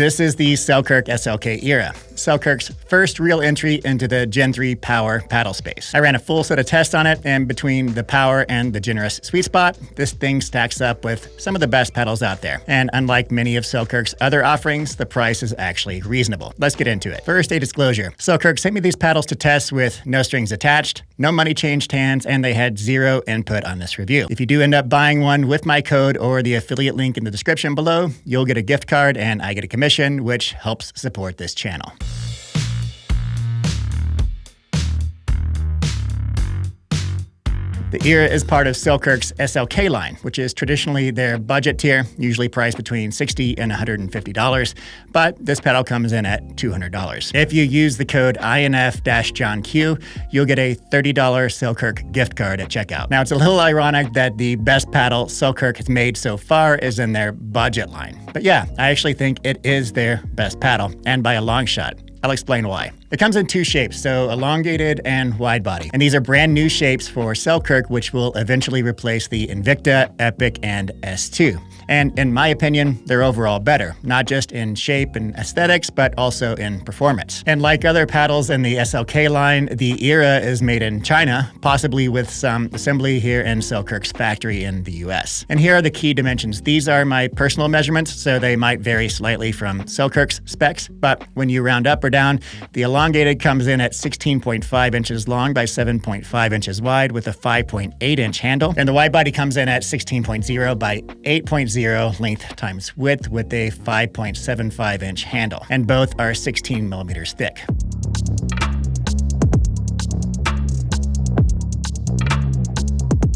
This is the Selkirk SLK ERA, Selkirk's first real entry into the Gen 3 power paddle space. I ran a full set of tests on it, and between the power and the generous sweet spot, this thing stacks up with some of the best paddles out there. And unlike many of Selkirk's other offerings, the price is actually reasonable. Let's get into it. First, a disclosure. Selkirk sent me these paddles to test with no strings attached, no money changed hands, and they had zero input on this review. If you do end up buying one with my code or the affiliate link in the description below, you'll get a gift card and I get a commission, which helps support this channel. The ERA is part of Selkirk's SLK line, which is traditionally their budget tier, usually priced between $60 and $150, but this paddle comes in at $200. If you use the code INF-JOHNKEW, you'll get a $30 Selkirk gift card at checkout. Now, it's a little ironic that the best paddle Selkirk has made so far is in their budget line. But yeah, I actually think it is their best paddle, and by a long shot. I'll explain why. It comes in two shapes, so elongated and Widebody. And these are brand new shapes for Selkirk, which will eventually replace the Invicta, Epic, and S2. And in my opinion, they're overall better, not just in shape and aesthetics, but also in performance. And like other paddles in the SLK line, the ERA is made in China, possibly with some assembly here in Selkirk's factory in the US. And here are the key dimensions. These are my personal measurements, so they might vary slightly from Selkirk's specs, but when you round up or down, the elongated comes in at 16.5 inches long by 7.5 inches wide with a 5.8 inch handle. And the Widebody comes in at 16.0 by 8.0 length times width with a 5.75 inch handle. And both are 16 millimeters thick.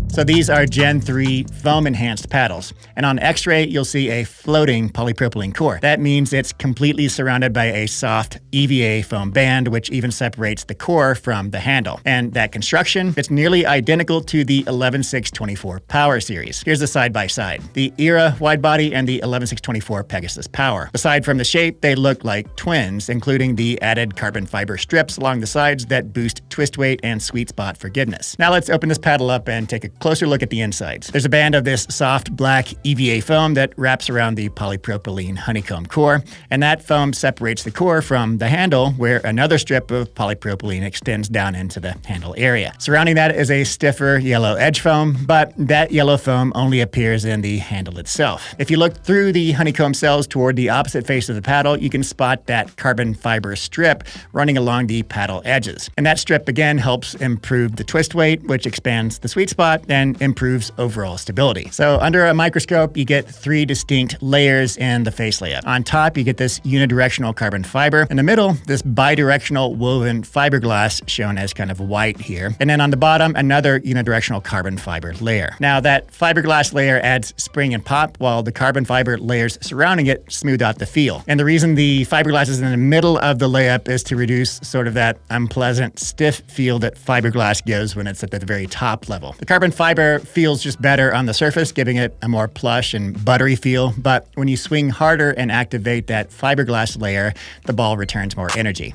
So these are Gen 3 foam-enhanced paddles. And on X-ray, you'll see a floating polypropylene core. That means it's completely surrounded by a soft EVA foam band, which even separates the core from the handle. And that construction, it's nearly identical to the 11624 Power series. Here's the side-by-side. The ERA Widebody and the 11624 Pegasus Power. Aside from the shape, they look like twins, including the added carbon fiber strips along the sides that boost twist weight and sweet spot forgiveness. Now let's open this paddle up and take a closer look at the insides. There's a band of this soft black EVA foam that wraps around the polypropylene honeycomb core, and that foam separates the core from the handle, where another strip of polypropylene extends down into the handle area. Surrounding that is a stiffer yellow edge foam, but that yellow foam only appears in the handle itself. If you look through the honeycomb cells toward the opposite face of the paddle, you can spot that carbon fiber strip running along the paddle edges. And that strip again helps improve the twist weight, which expands the sweet spot and improves overall stability. So under a microscope, you get three distinct layers in the face layout. On top, you get this unidirectional carbon fiber. In the middle, this bidirectional woven fiberglass shown as kind of white here. And then on the bottom, another unidirectional carbon fiber layer. Now that fiberglass layer adds spring and pop, while the carbon fiber layers surrounding it smooth out the feel. And the reason the fiberglass is in the middle of the layup is to reduce sort of that unpleasant stiff feel that fiberglass gives when it's at the very top level. The carbon fiber feels just better on the surface, giving it a more plush and buttery feel, but when you swing harder and activate that fiberglass layer, the ball returns more energy.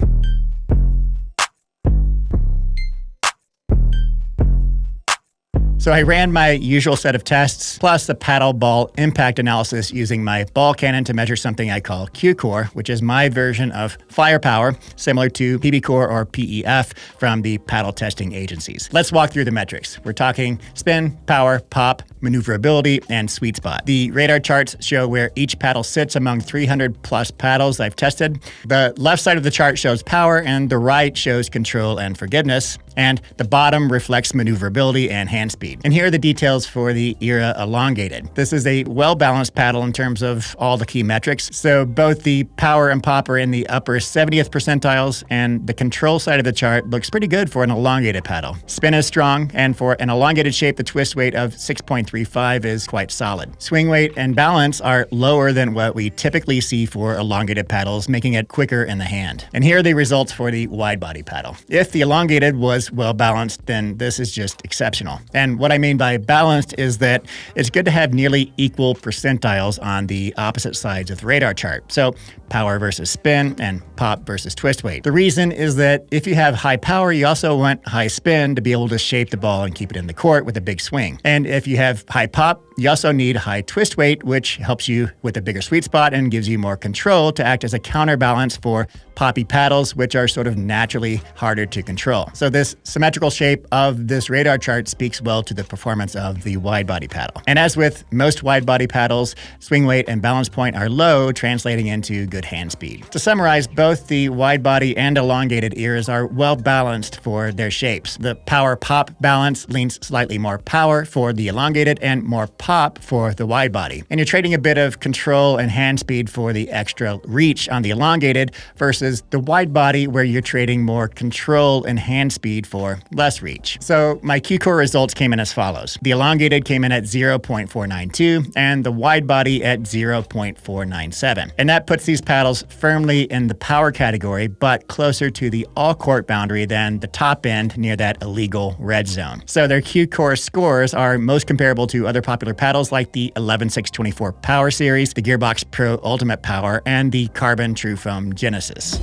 So I ran my usual set of tests, plus a paddle ball impact analysis using my ball cannon to measure something I call Q-core, which is my version of firepower, similar to PB-core or PEF from the paddle testing agencies. Let's walk through the metrics. We're talking spin, power, pop, maneuverability, and sweet spot. The radar charts show where each paddle sits among 300 plus paddles I've tested. The left side of the chart shows power, and the right shows control and forgiveness. And the bottom reflects maneuverability and hand speed. And here are the details for the ERA Elongated. This is a well-balanced paddle in terms of all the key metrics. So both the power and pop are in the upper 70th percentiles, and the control side of the chart looks pretty good for an elongated paddle. Spin is strong, and for an elongated shape, the twist weight of 6.35 is quite solid. Swing weight and balance are lower than what we typically see for elongated paddles, making it quicker in the hand. And here are the results for the Widebody paddle. If the elongated was was well balanced, then this is just exceptional. And what I mean by balanced is that it's good to have nearly equal percentiles on the opposite sides of the radar chart. So power versus spin and pop versus twist weight. The reason is that if you have high power, you also want high spin to be able to shape the ball and keep it in the court with a big swing. And if you have high pop, you also need high twist weight, which helps you with a bigger sweet spot and gives you more control to act as a counterbalance for poppy paddles, which are sort of naturally harder to control. So this symmetrical shape of this radar chart speaks well to the performance of the wide body paddle. And as with most wide body paddles, swing weight and balance point are low, translating into good hand speed. To summarize, both the wide body and elongated eras are well balanced for their shapes. The power pop balance leans slightly more power for the elongated and more pop for the wide body. And you're trading a bit of control and hand speed for the extra reach on the elongated versus the wide body, where you're trading more control and hand speed for less reach. So my Q-core results came in as follows. The elongated came in at 0.492 and the wide body at 0.497. And that puts these paddles firmly in the power category, but closer to the all-court boundary than the top end near that illegal red zone. So their Q-core scores are most comparable to other popular paddles like the 11624 Power Series, the Gearbox Pro Ultimate Power, and the Carbon True Foam Genesis.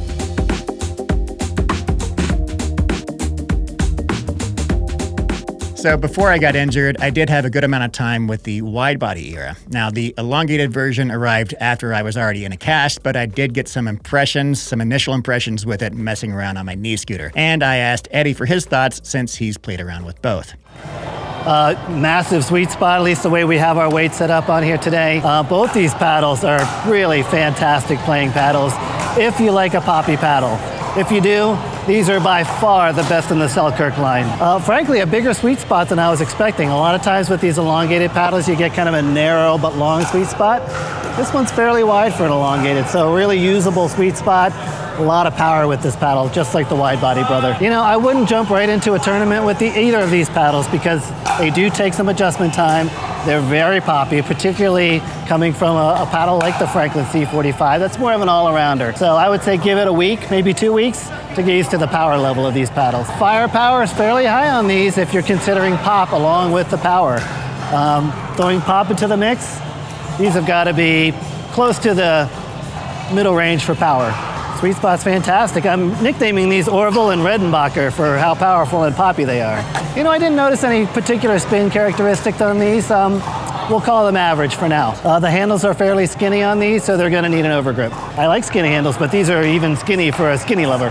So before I got injured, I did have a good amount of time with the wide body era. Now, the elongated version arrived after I was already in a cast, but I did get some initial impressions with it messing around on my knee scooter. And I asked Eddie for his thoughts since he's played around with both. Massive sweet spot, at least the way we have our weight set up on here today. Both these paddles are really fantastic playing paddles if you like a poppy paddle. If you do, these are by far the best in the Selkirk line. Frankly, a bigger sweet spot than I was expecting. A lot of times with these elongated paddles, you get kind of a narrow but long sweet spot. This one's fairly wide for an elongated, so really usable sweet spot. A lot of power with this paddle, just like the wide body brother. You know, I wouldn't jump right into a tournament with either of these paddles because they do take some adjustment time. They're very poppy, particularly coming from a paddle like the Franklin C45. That's more of an all-arounder. So I would say give it a week, maybe 2 weeks, to get used to the power level of these paddles. Firepower is fairly high on these if you're considering pop along with the power. Throwing pop into the mix, these have got to be close to the middle range for power. Sweet spot's fantastic. I'm nicknaming these Orville and Redenbacher for how powerful and poppy they are. You know, I didn't notice any particular spin characteristics on these. We'll call them average for now. The handles are fairly skinny on these, so they're gonna need an overgrip. I like skinny handles, but these are even skinny for a skinny lover.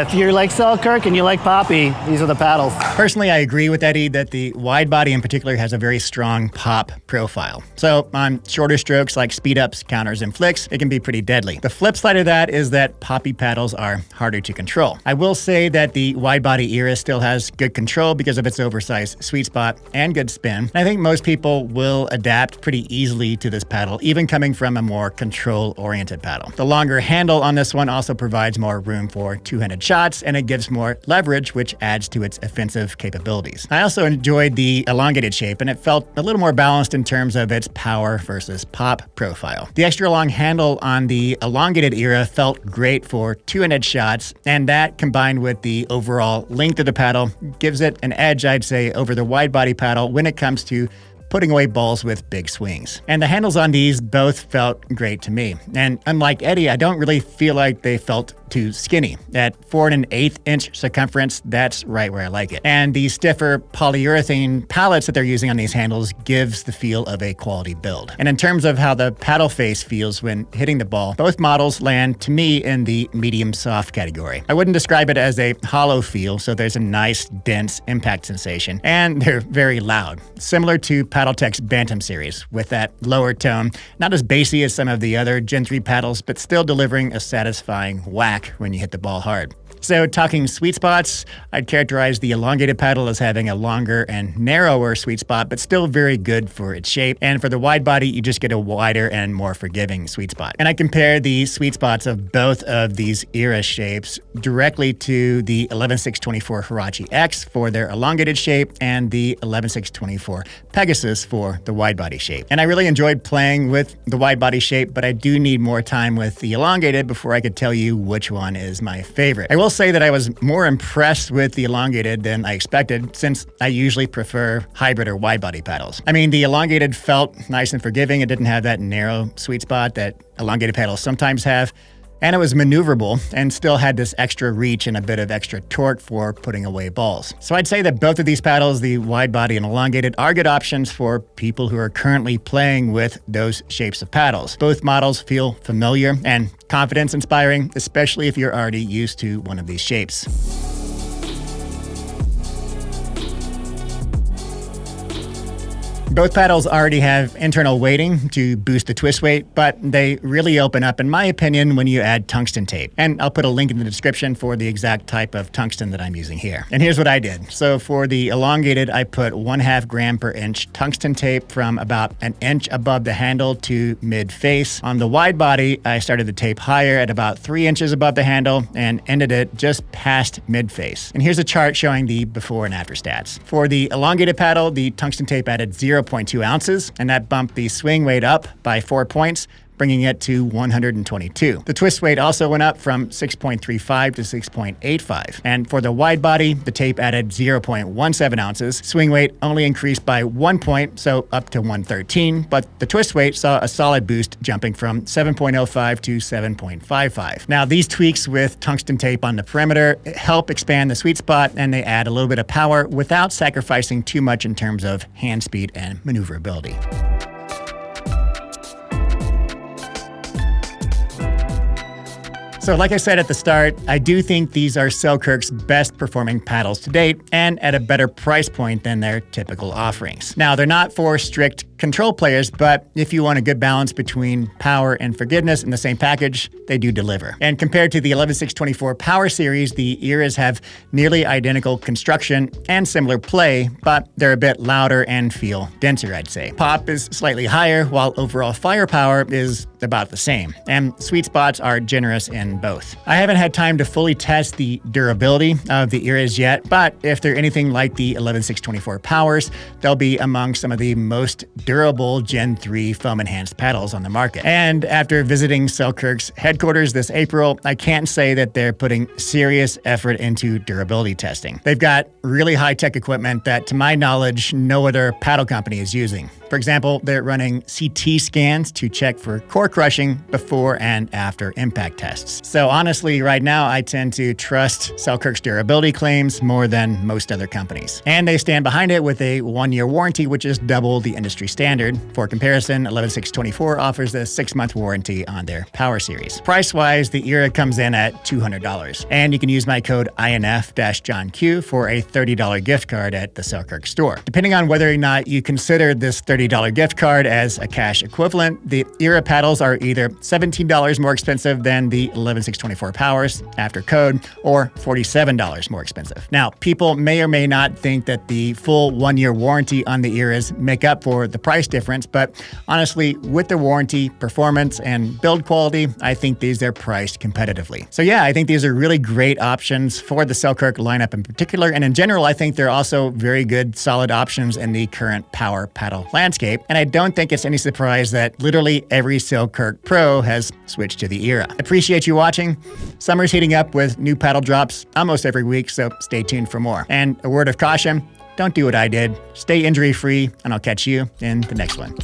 If you like Selkirk and you like poppy, these are the paddles. Personally, I agree with Eddie that the wide body in particular has a very strong pop profile. So on shorter strokes like speed ups, counters, and flicks, it can be pretty deadly. The flip side of that is that poppy paddles are harder to control. I will say that the wide body era still has good control because of its oversized sweet spot and good spin. And I think most people will adapt pretty easily to this paddle, even coming from a more control-oriented paddle. The longer handle on this one also provides more room for two-handed shots, and it gives more leverage, which adds to its offensive capabilities. I also enjoyed the elongated shape, and it felt a little more balanced in terms of its power versus pop profile. The extra long handle on the elongated era felt great for two-handed shots, and that combined with the overall length of the paddle gives it an edge, I'd say, over the wide body paddle when it comes to putting away balls with big swings. And the handles on these both felt great to me. And unlike Eddie, I don't really feel like they felt too skinny. At 4 1/8 inch circumference, that's right where I like it. And the stiffer polyurethane pallets that they're using on these handles gives the feel of a quality build. And in terms of how the paddle face feels when hitting the ball, both models land to me in the medium soft category. I wouldn't describe it as a hollow feel, so there's a nice dense impact sensation, and they're very loud, similar to Paddletech's Bantam series, with that lower tone, not as bassy as some of the other Gen 3 paddles, but still delivering a satisfying whack when you hit the ball hard. So talking sweet spots, I'd characterize the elongated paddle as having a longer and narrower sweet spot, but still very good for its shape. And for the wide body, you just get a wider and more forgiving sweet spot. And I compare the sweet spots of both of these era shapes directly to the 11624 Hirachi X for their elongated shape and the 11624 Pegasus for the wide body shape. And I really enjoyed playing with the wide body shape, but I do need more time with the elongated before I could tell you which one is my favorite. I will say that I was more impressed with the Elongated than I expected, since I usually prefer hybrid or wide-body paddles. I mean, the Elongated felt nice and forgiving. It didn't have that narrow sweet spot that elongated paddles sometimes have. And it was maneuverable and still had this extra reach and a bit of extra torque for putting away balls. So I'd say that both of these paddles, the wide body and elongated, are good options for people who are currently playing with those shapes of paddles. Both models feel familiar and confidence inspiring, especially if you're already used to one of these shapes. Both paddles already have internal weighting to boost the twist weight, but they really open up, in my opinion, when you add tungsten tape. And I'll put a link in the description for the exact type of tungsten that I'm using here. And here's what I did. So for the elongated, I put 1/2 gram per inch tungsten tape from about an inch above the handle to mid-face. On the wide body, I started the tape higher at about 3 inches above the handle and ended it just past mid-face. And here's a chart showing the before and after stats. For the elongated paddle, the tungsten tape added 0.2 ounces, and that bumped the swing weight up by 4 points, bringing it to 122. The twist weight also went up from 6.35 to 6.85. And for the wide body, the tape added 0.17 ounces. Swing weight only increased by 1 point, so up to 113, but the twist weight saw a solid boost, jumping from 7.05 to 7.55. Now, these tweaks with tungsten tape on the perimeter help expand the sweet spot, and they add a little bit of power without sacrificing too much in terms of hand speed and maneuverability. So like I said at the start, I do think these are Selkirk's best performing paddles to date, and at a better price point than their typical offerings. Now, they're not for strict control players, but if you want a good balance between power and forgiveness in the same package, they do deliver. And compared to the 11624 Power Series, the ERAs have nearly identical construction and similar play, but they're a bit louder and feel denser, I'd say. Pop is slightly higher, while overall firepower is about the same, and sweet spots are generous in both. I haven't had time to fully test the durability of the ERAs yet, but if they're anything like the 11624 Powers, they'll be among some of the most durable Gen 3 foam-enhanced paddles on the market. And after visiting Selkirk's headquarters this April, I can't say that they're putting serious effort into durability testing. They've got really high-tech equipment that, to my knowledge, no other paddle company is using. For example, they're running CT scans to check for core crushing before and after impact tests. So honestly, right now, I tend to trust Selkirk's durability claims more than most other companies. And they stand behind it with a 1-year warranty, which is double the industry standard. For comparison, 11624 offers a 6-month warranty on their Power Series. Price-wise, the ERA comes in at $200. And you can use my code INF-JOHNKEW for a $30 gift card at the Selkirk store. Depending on whether or not you consider this $30 gift card as a cash equivalent, the ERA paddles are either $17 more expensive than the 11624 Powers after code, or $47 more expensive. Now, people may or may not think that the full 1-year warranty on the ERAs make up for the price difference, but honestly, with the warranty, performance, and build quality, I think these are priced competitively. So yeah, I think these are really great options for the Selkirk lineup in particular, and in general, I think they're also very good, solid options in the current power paddle landscape, and I don't think it's any surprise that literally every Selkirk pro has switched to the ERA. Appreciate you watching. Summer's heating up with new paddle drops almost every week, so stay tuned for more. And a word of caution, don't do what I did. Stay injury-free, and I'll catch you in the next one.